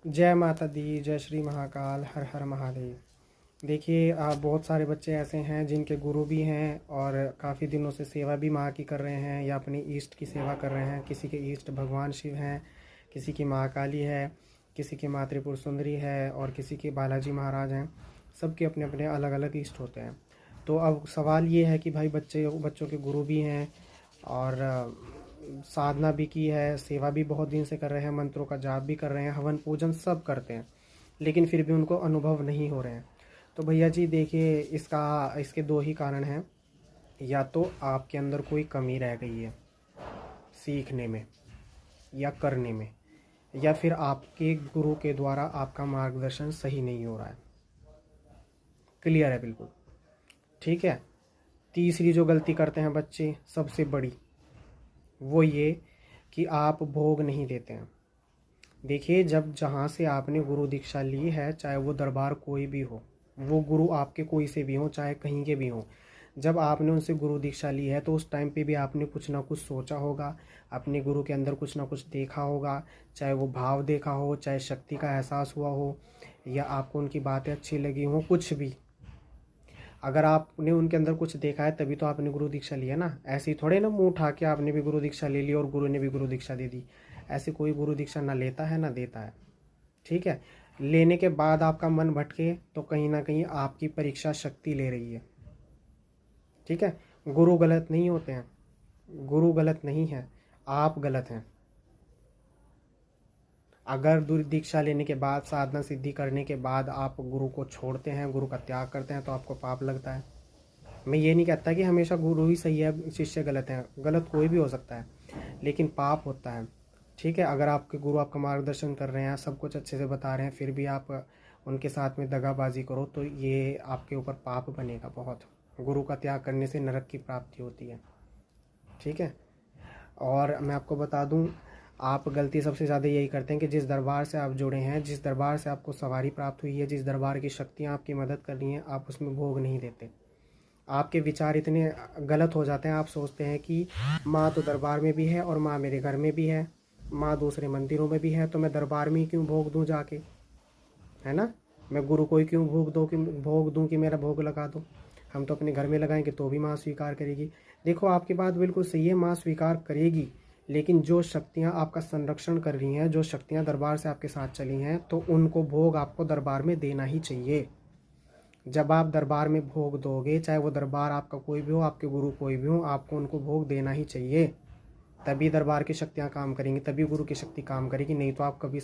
जय माता दी, जय श्री महाकाल, हर हर महादेव। देखिए, बहुत सारे बच्चे ऐसे हैं जिनके गुरु भी हैं और काफ़ी दिनों से सेवा भी माँ की कर रहे हैं या अपनी ईष्ट की सेवा कर रहे हैं। किसी के ईष्ट भगवान शिव हैं, किसी की माँ काली है, किसी की माँ त्रिपुर सुंदरी है और किसी के बालाजी महाराज हैं। सबके अपने अपने अलग अलग ईष्ट होते हैं। तो अब सवाल ये है कि भाई बच्चों के गुरु भी हैं और साधना भी की है, सेवा भी बहुत दिन से कर रहे हैं, मंत्रों का जाप भी कर रहे हैं, हवन पूजन सब करते हैं, लेकिन फिर भी उनको अनुभव नहीं हो रहे हैं। तो भैया जी देखिए, इसके दो ही कारण हैं। या तो आपके अंदर कोई कमी रह गई है सीखने में या करने में, या फिर आपके गुरु के द्वारा आपका मार्गदर्शन सही नहीं हो रहा है। क्लियर है बिल्कुल? ठीक है। तीसरी जो गलती करते हैं बच्चे, सबसे बड़ी, वो ये कि आप भोग नहीं देते हैं। देखिए, जब जहाँ से आपने गुरु दीक्षा ली है, चाहे वो दरबार कोई भी हो, वो गुरु आपके कोई से भी हो, चाहे कहीं के भी हो, जब आपने उनसे गुरु दीक्षा ली है तो उस टाइम पे भी आपने कुछ ना कुछ सोचा होगा, अपने गुरु के अंदर कुछ ना कुछ देखा होगा, चाहे वो भाव देखा हो, चाहे शक्ति का एहसास हुआ हो, या आपको उनकी बातें अच्छी लगी हो, कुछ भी। अगर आपने उनके अंदर कुछ देखा है तभी तो आपने गुरु दीक्षा लिया ना। ऐसे ही थोड़े ना मुंह उठा के आपने भी गुरु दीक्षा ले ली और गुरु ने भी गुरु दीक्षा दे दी। ऐसे कोई गुरु दीक्षा ना लेता है ना देता है। ठीक है। लेने के बाद आपका मन भटके तो कहीं ना कहीं आपकी परीक्षा शक्ति ले रही है। ठीक है। गुरु गलत नहीं होते हैं, गुरु गलत नहीं है, आप गलत हैं। अगर दीक्षा लेने के बाद, साधना सिद्धि करने के बाद आप गुरु को छोड़ते हैं, गुरु का त्याग करते हैं, तो आपको पाप लगता है। मैं ये नहीं कहता कि हमेशा गुरु ही सही है, शिष्य गलत है। गलत कोई भी हो सकता है, लेकिन पाप होता है। ठीक है। अगर आपके गुरु आपका मार्गदर्शन कर रहे हैं, सब कुछ अच्छे से बता रहे हैं, फिर भी आप उनके साथ में दगाबाजी करो तो ये आपके ऊपर पाप बनेगा बहुत। गुरु का त्याग करने से नरक की प्राप्ति होती है। ठीक है। और मैं आपको बता दूं, आप गलती सबसे ज़्यादा यही करते हैं कि जिस दरबार से आप जुड़े हैं, जिस दरबार से आपको सवारी प्राप्त हुई है, जिस दरबार की शक्तियाँ आपकी मदद कर रही हैं, आप उसमें भोग नहीं देते। आपके विचार इतने गलत हो जाते हैं, आप सोचते हैं कि माँ तो दरबार में भी है और माँ मेरे घर में भी है, माँ दूसरे मंदिरों में भी है, तो मैं दरबार में ही क्यों भोग दूँ जाके, है ना। मैं गुरु को ही क्यों भोग दूँ कि मेरा भोग लगा दो। हम तो अपने घर में लगाएंगे तो भी माँ स्वीकार करेगी। देखो, आपकी बात बिल्कुल सही है, माँ स्वीकार करेगी, लेकिन जो शक्तियाँ आपका संरक्षण कर रही हैं, जो शक्तियाँ दरबार से आपके साथ चली हैं, तो उनको भोग आपको दरबार में देना ही चाहिए। जब आप दरबार में भोग दोगे, चाहे वो दरबार आपका कोई भी हो, आपके गुरु कोई भी हो, आपको उनको भोग देना ही चाहिए। तभी दरबार की शक्तियाँ काम करेंगी, तभी गुरु की शक्ति काम करेगी, नहीं तो आप कभी